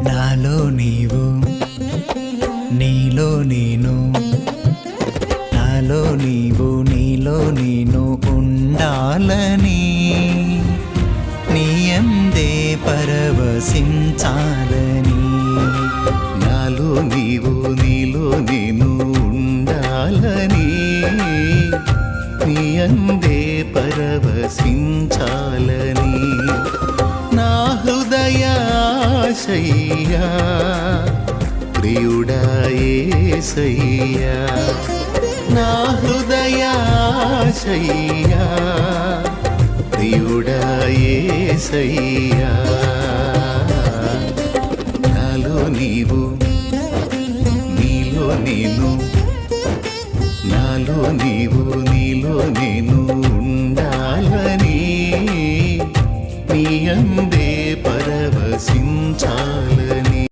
నాలో నీవు నీలో నేను, నాలో నీవు నీలో నేను ఉండాలని, నీయందే పరవశించాలని. నాలో నీవు నీలో నేను ఉండాలని, నీ అందే పరవశించాలని. నా హృదయాశయ్యా ప్రియుడా యేసయ్యా, నా హృదయాశయ్యా ప్రియుడా యేసయ్యా. నాలో నీవు